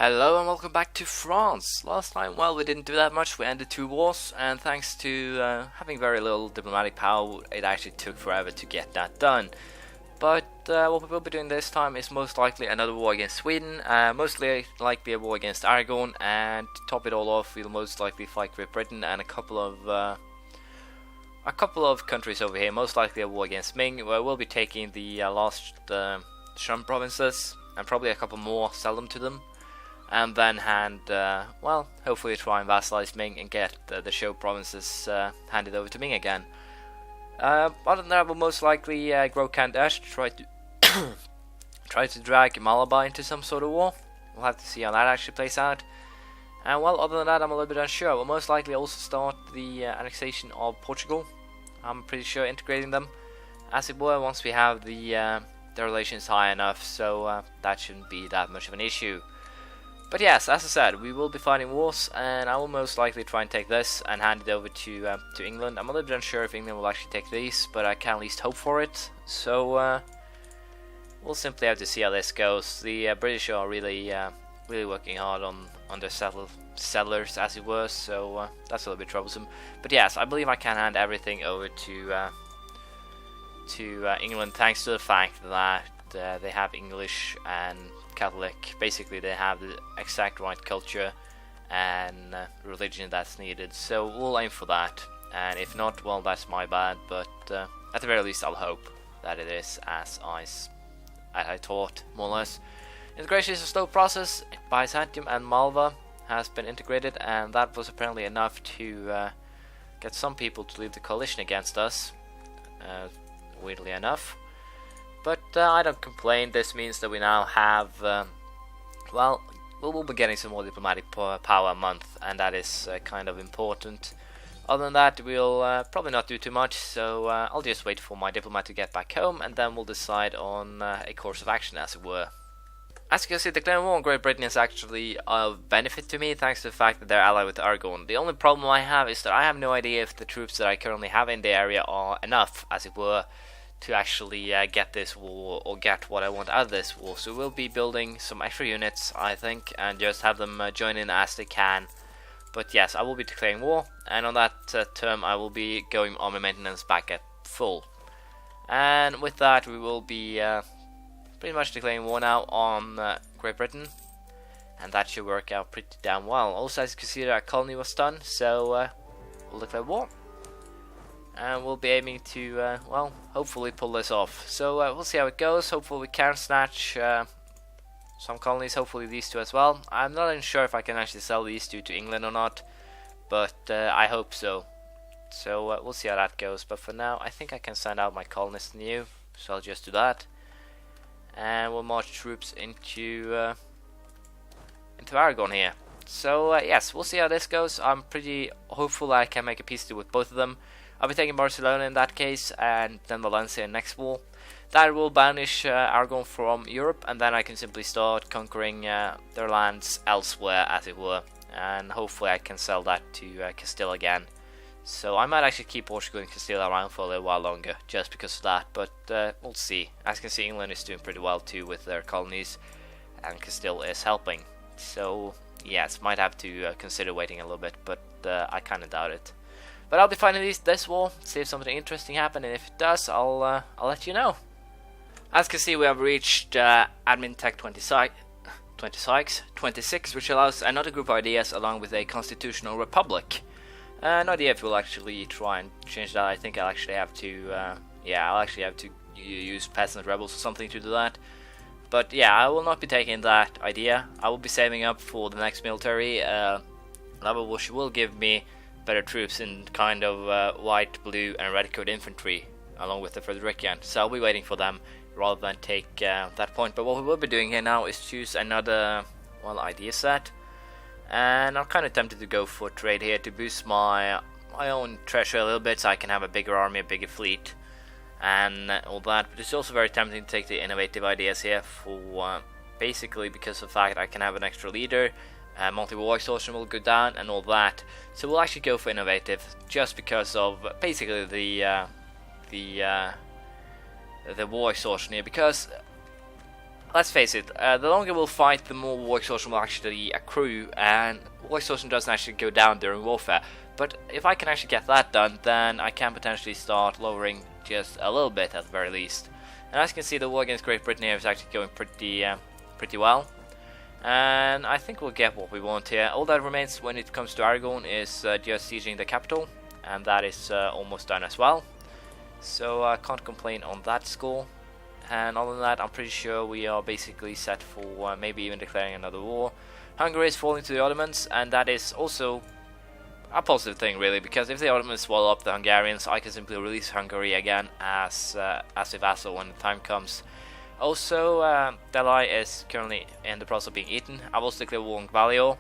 Hello and welcome back to France. Last time, well, we didn't do that much. We ended two wars, and thanks to having very little diplomatic power, it actually took forever to get that done. But what we will be doing this time is most likely another war against Sweden, mostly likely a war against Aragon, and to top it all off, we'll most likely fight Great Britain and a couple of countries over here. Most likely a war against Ming, where we'll be taking the last Shan provinces and probably a couple more, sell them to them. And then hopefully try and vassalize Ming and get the Shou provinces handed over to Ming again. Other than that, we'll most likely grow Kandash to try to try to drag Malabar into some sort of war. We'll have to see how that actually plays out. And well, other than that, I'm a little bit unsure. We'll most likely also start the annexation of Portugal. I'm pretty sure integrating them, as it were, once we have the relations high enough. So that shouldn't be that much of an issue. But yes, as I said, we will be fighting wars, and I will most likely try and take this and hand it over to England. I'm a little bit unsure if England will actually take these, but I can at least hope for it. So we'll simply have to see how this goes. The British are really working hard on their settlers, as it were. So that's a little bit troublesome. But yes, I believe I can hand everything over to England, thanks to the fact that they have English and Catholic. Basically, they have the exact right culture and religion that's needed. So we'll aim for that. And if not, well, that's my bad. But at the very least, I'll hope that it is as I thought, more or less. Integration is a slow process. Byzantium and Malva has been integrated, and that was apparently enough to get some people to leave the coalition against us. Weirdly enough. But I don't complain. This means that we now have, we'll be getting some more diplomatic power a month, and that is kind of important. Other than that, we'll probably not do too much, so I'll just wait for my diplomat to get back home, and then we'll decide on a course of action, as it were. As you can see, declaring war on Great Britain is actually of benefit to me, thanks to the fact that they're allied with Aragon. The only problem I have is that I have no idea if the troops that I currently have in the area are enough, as it were, to actually get this war or get what I want out of this war. So we'll be building some extra units, I think, and just have them join in as they can. But yes, I will be declaring war, and on that term I will be going army maintenance back at full. And with that, we will be pretty much declaring war now on Great Britain, and that should work out pretty damn well. Also, as you can see, that colony was done, so we'll declare war. And we'll be aiming to, hopefully pull this off. So we'll see how it goes. Hopefully we can snatch some colonies, hopefully these two as well. I'm not even sure if I can actually sell these two to England or not, but I hope so. So we'll see how that goes. But for now, I think I can send out my colonists new, so I'll just do that. And we'll march troops into Aragon here. So yes, we'll see how this goes. I'm pretty hopeful I can make a peace deal with both of them. I'll be taking Barcelona in that case, and then Valencia in next war. That will banish Aragon from Europe, and then I can simply start conquering their lands elsewhere, as it were. And hopefully I can sell that to Castile again. So I might actually keep Portugal and Castile around for a little while longer, just because of that. But we'll see. As you can see, England is doing pretty well too with their colonies, and Castile is helping. So yes, might have to consider waiting a little bit, but I kind of doubt it. But I'll be fighting this war, see if something interesting happens, and if it does, I'll let you know. As you can see, we have reached Admin Tech 26, which allows another group of ideas along with a constitutional republic. No idea if we'll actually try and change that. I think I'll actually have to, use peasant rebels or something to do that. But yeah, I will not be taking that idea. I will be saving up for the next military level, which will give me better troops in kind of white, blue and red coat infantry along with the Frederikian, so I'll be waiting for them rather than take that point. But what we will be doing here now is choose another idea set, and I'm kind of tempted to go for trade here to boost my own treasure a little bit so I can have a bigger army, a bigger fleet and all that. But it's also very tempting to take the innovative ideas here for basically because of the fact I can have an extra leader. Monthly war exhaustion will go down and all that, so we'll actually go for innovative just because of basically the war exhaustion here, because let's face it, the longer we'll fight, the more war exhaustion will actually accrue, and war exhaustion doesn't actually go down during warfare. But if I can actually get that done, then I can potentially start lowering just a little bit at the very least. And as you can see, the war against Great Britain here is actually going pretty well. And I think we'll get what we want here. All that remains when it comes to Aragon is just sieging the capital, and that is almost done as well. So I can't complain on that score. And other than that, I'm pretty sure we are basically set for maybe even declaring another war. Hungary is falling to the Ottomans, and that is also a positive thing, really, because if the Ottomans swallow up the Hungarians, I can simply release Hungary again as a vassal when the time comes. Also, Delhi is currently in the process of being eaten. I will declare war on Gvalio.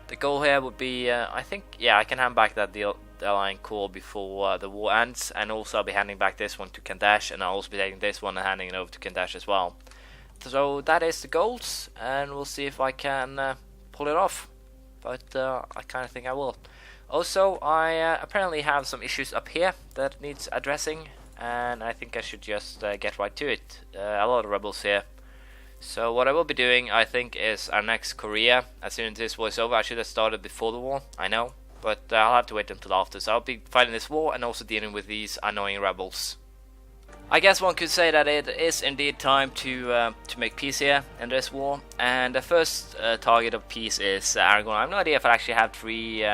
The goal here would be, I think, yeah, I can hand back that Delhi core before the war ends, and also I'll be handing back this one to Kandash, and I'll also be taking this one and handing it over to Kandash as well. So that is the goals, and we'll see if I can pull it off. But I kind of think I will. Also, I apparently have some issues up here that needs addressing, and I think I should just get right to it. A lot of rebels here. So what I will be doing, I think, is annex Korea as soon as this war is over. I should have started before the war, I know, but I'll have to wait until after. So I'll be fighting this war and also dealing with these annoying rebels. I guess one could say that it is indeed time to make peace here in this war, and the first target of peace is Aragon. I have no idea if I actually have 3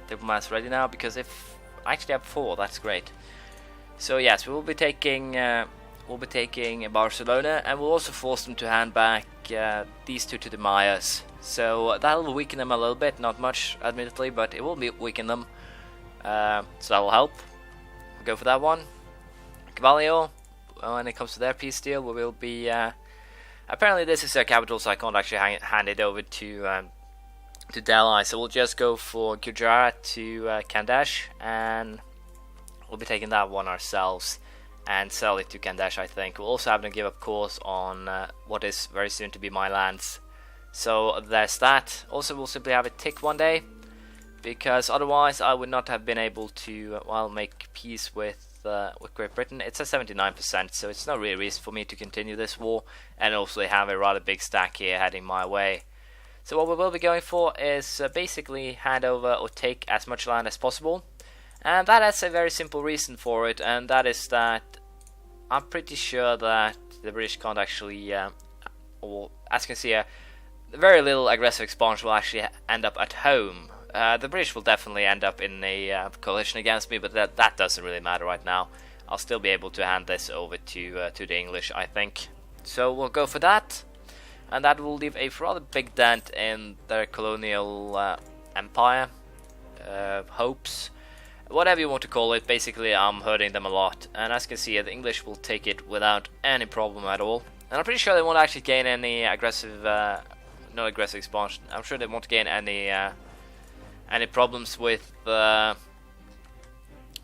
diplomats ready now, because if I actually have 4, that's great. So yes, we will be taking Barcelona, and we'll also force them to hand back these 2 to the Mayas. So that will weaken them a little bit, not much admittedly, but it will weaken them. So that will help. We'll go for that one. Gvalio, when it comes to their peace deal, we will be apparently this is their capital, so I can't actually hand it over to Delhi, so we'll just go for Gujarat to Kandash, and we'll be taking that one ourselves and sell it to Kandash, I think. We'll also have to give up course on what is very soon to be my lands. So there's that. Also, we'll simply have it tick one day, because otherwise I would not have been able to, well, make peace with Great Britain. It's at 79%, so it's no real reason for me to continue this war, and also have a rather big stack here heading my way. So what we will be going for is basically hand over or take as much land as possible, and that has a very simple reason for it, and that is that I'm pretty sure that the British can't actually, or as you can see, very little aggressive expansion will actually end up at home. The British will definitely end up in a coalition against me, but that doesn't really matter right now. I'll still be able to hand this over to the English, I think. So we'll go for that, and that will leave a rather big dent in their colonial empire, hopes, whatever you want to call it. Basically, I'm hurting them a lot, and as you can see, the English will take it without any problem at all. And I'm pretty sure they won't actually gain any aggressive, no aggressive expansion. I'm sure they won't gain any problems with damn,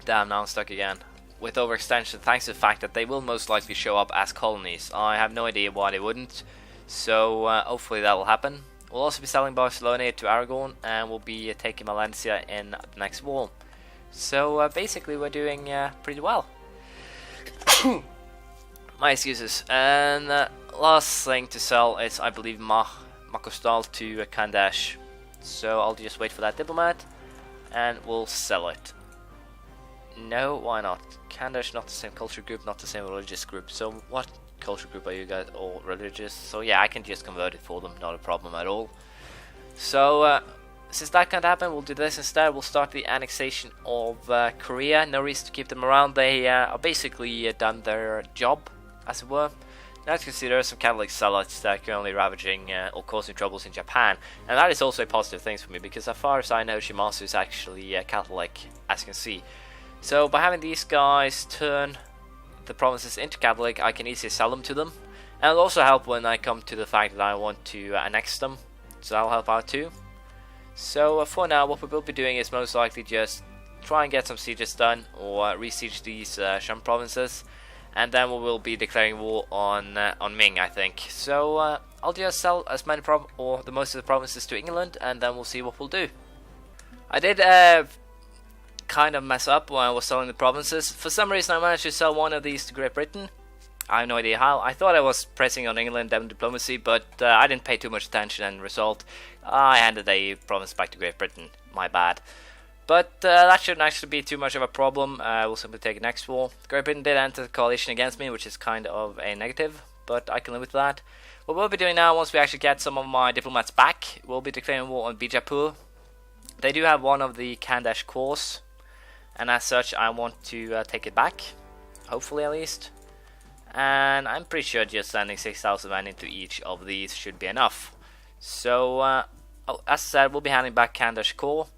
now I'm stuck again, with overextension, thanks to the fact that they will most likely show up as colonies. I have no idea why they wouldn't, so hopefully that will happen. We'll also be selling Barcelona to Aragon, and we'll be taking Valencia in the next war. So basically we're doing pretty well. My excuses. And last thing to sell is, I believe, Makostal to Kandash. So I'll just wait for that diplomat, and we'll sell it. No, why not? Kandash, not the same culture group, not the same religious group. So what culture group are you guys? All religious? So yeah, I can just convert it for them, not a problem at all. So since that can't happen, we'll do this instead. We'll start the annexation of Korea. No reason to keep them around. They are basically done their job, as it were. Now, as you can see, there are some Catholic zealots that are currently ravaging or causing troubles in Japan, and that is also a positive thing for me, because as far as I know, Shimazu is actually Catholic, as you can see. So by having these guys turn the provinces into Catholic, I can easily sell them to them, and it'll also help when I come to the fact that I want to annex them, so that'll help out too. So for now, what we will be doing is most likely just try and get some sieges done, or re-siege these Shan provinces, and then we will be declaring war on Ming, I think. So I'll just sell as many or the most of the provinces to England, and then we'll see what we'll do. I did kind of mess up when I was selling the provinces. For some reason, I managed to sell one of these to Great Britain, I have no idea how. I thought I was pressing on England and diplomacy, but I didn't pay too much attention, and result, I handed a province back to Great Britain. My bad. But that shouldn't actually be too much of a problem. We'll simply take next war. Great Britain did enter the coalition against me, which is kind of a negative, but I can live with that. What we'll be doing now, once we actually get some of my diplomats back, we'll be declaring war on Bijapur. They do have one of the Khandesh cores, and as such I want to take it back, hopefully at least. And I'm pretty sure just sending 6,000 men into each of these should be enough. So as I said, we'll be handing back Khandesh core,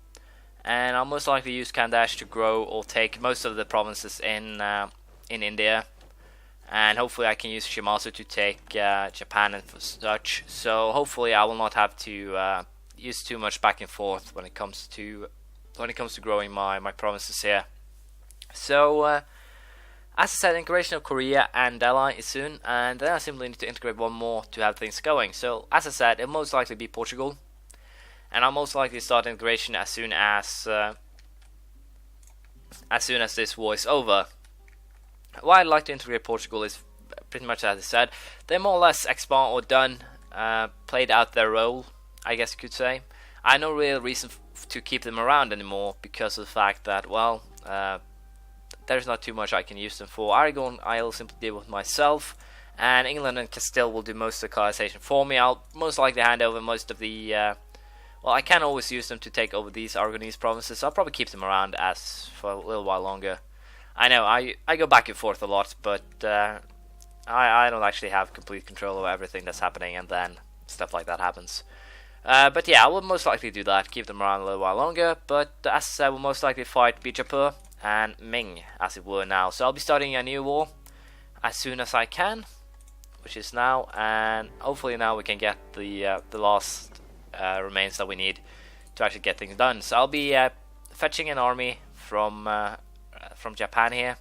and I'll most likely use Khandesh to grow or take most of the provinces in India, and hopefully I can use Shimazu to take Japan and such. So hopefully I will not have to use too much back and forth when it comes to growing my provinces here. So as I said, integration of Korea and Delhi is soon, and then I simply need to integrate one more to have things going. So as I said, it'll most likely be Portugal, and I'll most likely start integration as soon as this war is over. Why I'd like to integrate Portugal is pretty much as I said. They're more or less expand or done, played out their role, I guess you could say. I have no real reason to keep them around anymore because of the fact that, well, there's not too much I can use them for. Aragon I'll simply deal with myself, and England and Castile will do most of the colonization for me. I'll most likely hand over most of the well, I can always use them to take over these Aragonese provinces, so I'll probably keep them around as for a little while longer. I know I go back and forth a lot, but I don't actually have complete control over everything that's happening, and then stuff like that happens. But yeah, I will most likely do that, keep them around a little while longer, but as I said, we'll most likely fight Bijapur and Ming, as it were, now. So I'll be starting a new war as soon as I can, which is now, and hopefully now we can get the last remains that we need to actually get things done. So I'll be fetching an army from Japan here,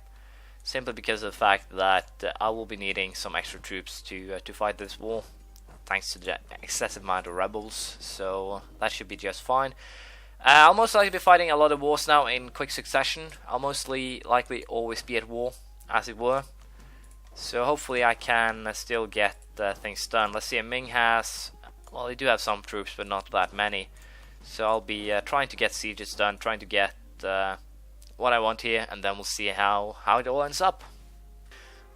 simply because of the fact that I will be needing some extra troops to fight this war, thanks to the excessive amount of rebels, so that should be just fine. I'll most likely be fighting a lot of wars now in quick succession. I'll mostly likely always be at war, as it were. So hopefully I can still get things done. Let's see, Ming has, well, they do have some troops, but not that many. So I'll be trying to get sieges done, trying to get what I want here, and then we'll see how it all ends up.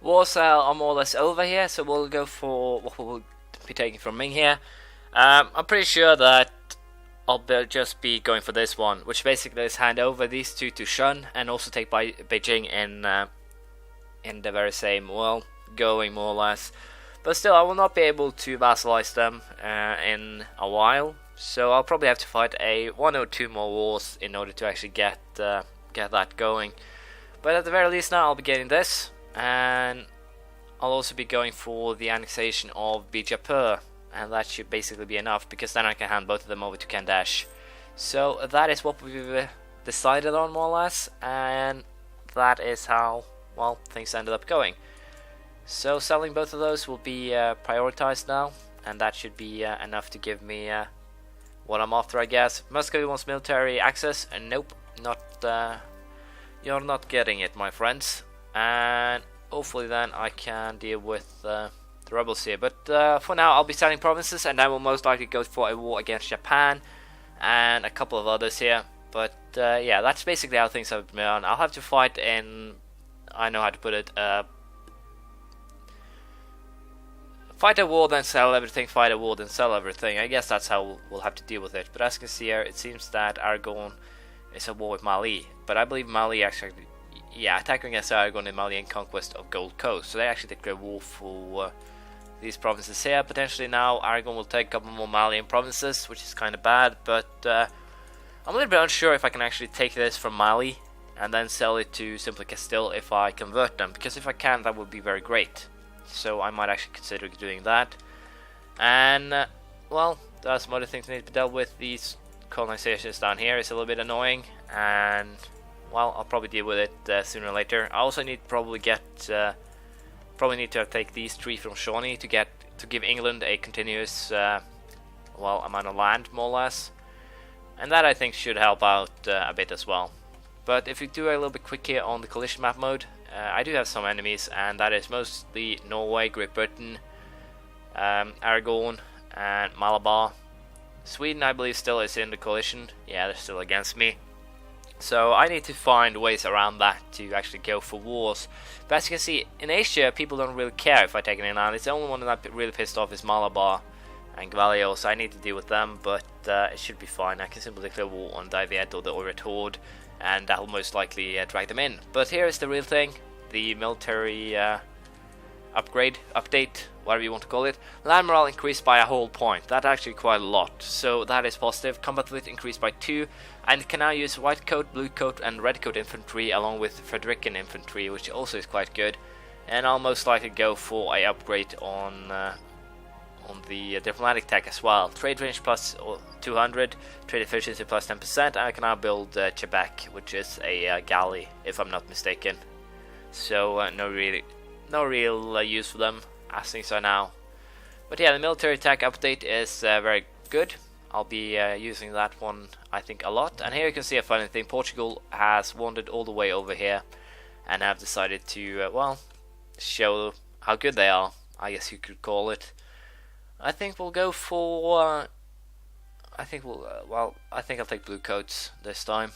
Wars are more or less over here, so we'll go for what we'll be taking from Ming here. I'm pretty sure that I'll just be going for this one, which basically is hand over these two to Shun, and also take by Beijing in the very same, well, going more or less. But still, I will not be able to vassalize them in a while, so I'll probably have to fight one or two more wars in order to actually get that going. But at the very least now I'll be getting this, and I'll also be going for the annexation of Bijapur, and that should basically be enough, because then I can hand both of them over to Khandesh. So that is what we've decided on, more or less, and that is how, well, things ended up going. So selling both of those will be prioritized now, and that should be enough to give me what I'm after, I guess. Muscovy wants military access, and nope, you're not getting it, my friends. And hopefully then I can deal with the rebels here. But for now I'll be selling provinces, and then we'll most likely go for a war against Japan and a couple of others here. But yeah, that's basically how things have been done. I'll have to fight in, I know how to put it, fight a war then sell everything, fight a war then sell everything. I guess that's how we'll have to deal with it. But as you can see here, it seems that Aragon is at war with Mali, but I believe Mali actually, yeah, attacking against Aragon in Mali and conquest of Gold Coast. So they actually declare war for these provinces here. Potentially now Aragon will take a couple more Malian provinces, which is kind of bad, but I'm a little bit unsure if I can actually take this from Mali and then sell it to simply Castile if I convert them, because if I can, that would be very great. So I might actually consider doing that. And well, there are some other things that need to be dealt with. These colonizations down here is a little bit annoying, and well, I'll probably deal with it sooner or later. I also need probably need to take these three from Shawnee to give England a continuous well, amount of land, more or less, and that I think should help out a bit as well. But if we do a little bit quick here on the collision map mode, I do have some enemies, and that is mostly Norway, Great Britain, Aragon, and Malabar. Sweden, I believe, still is in the coalition. Yeah, they're still against me. So I need to find ways around that to actually go for wars. But as you can see, in Asia, people don't really care if I take an island. It's the only one that I'm really pissed off is Malabar and Gvalio, so I need to deal with them, but it should be fine. I can simply declare war on Diviet or the Oirat Horde, and that will most likely drag them in. But here is the real thing, the military update, whatever you want to call it. Land morale increased by a whole point. That's actually quite a lot, so that is positive. Combat fleet increased by 2, and can now use white coat, blue coat, and red coat infantry along with Frederican infantry, which also is quite good. And I'll most likely go for a upgrade on the diplomatic tech as well. Trade range plus 200, trade efficiency plus 10%, and I can now build Quebec, which is a galley, if I'm not mistaken. So no real use for them as things are now. But yeah, the military tech update is very good. I'll be using that one, I think, a lot. And here you can see a funny thing. Portugal has wandered all the way over here and have decided to, well, show how good they are, I guess you could call it. I think we'll go for I think I'll take blue coats this time.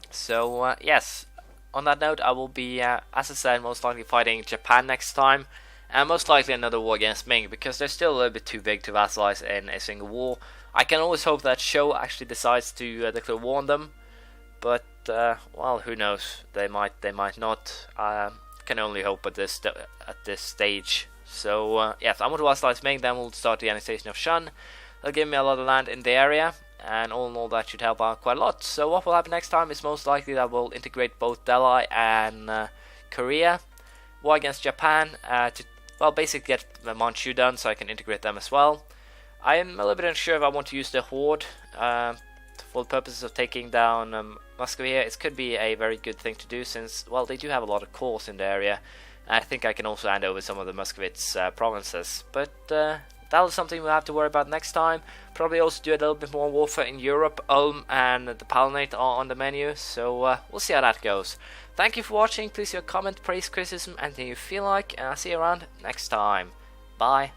So yes, on that note, I will be as I said, most likely fighting Japan next time, and most likely another war against Ming, because they're still a little bit too big to vassalize in a single war. I can always hope that Shou actually decides to declare war on them, but well, who knows, they might not. Can only hope at this stage. So yes, I'm going to vassalize Ming, then we'll start the annexation of Shan. They'll give me a lot of land in the area, and all in all that should help out quite a lot. So what will happen next time is most likely that we'll integrate both Delhi and Korea. War against Japan to, well, basically get Manchu done so I can integrate them as well. I am a little bit unsure if I want to use the Horde for the purposes of taking down Muscovy here. It could be a very good thing to do since, well, they do have a lot of cores in the area. I think I can also hand over some of the Muscovit's provinces, but that's something we'll have to worry about next time. Probably also do a little bit more warfare in Europe. Ulm and the Palanate are on the menu, so we'll see how that goes. Thank you for watching. Please leave a comment, praise, criticism, anything you feel like, and I'll see you around next time. Bye.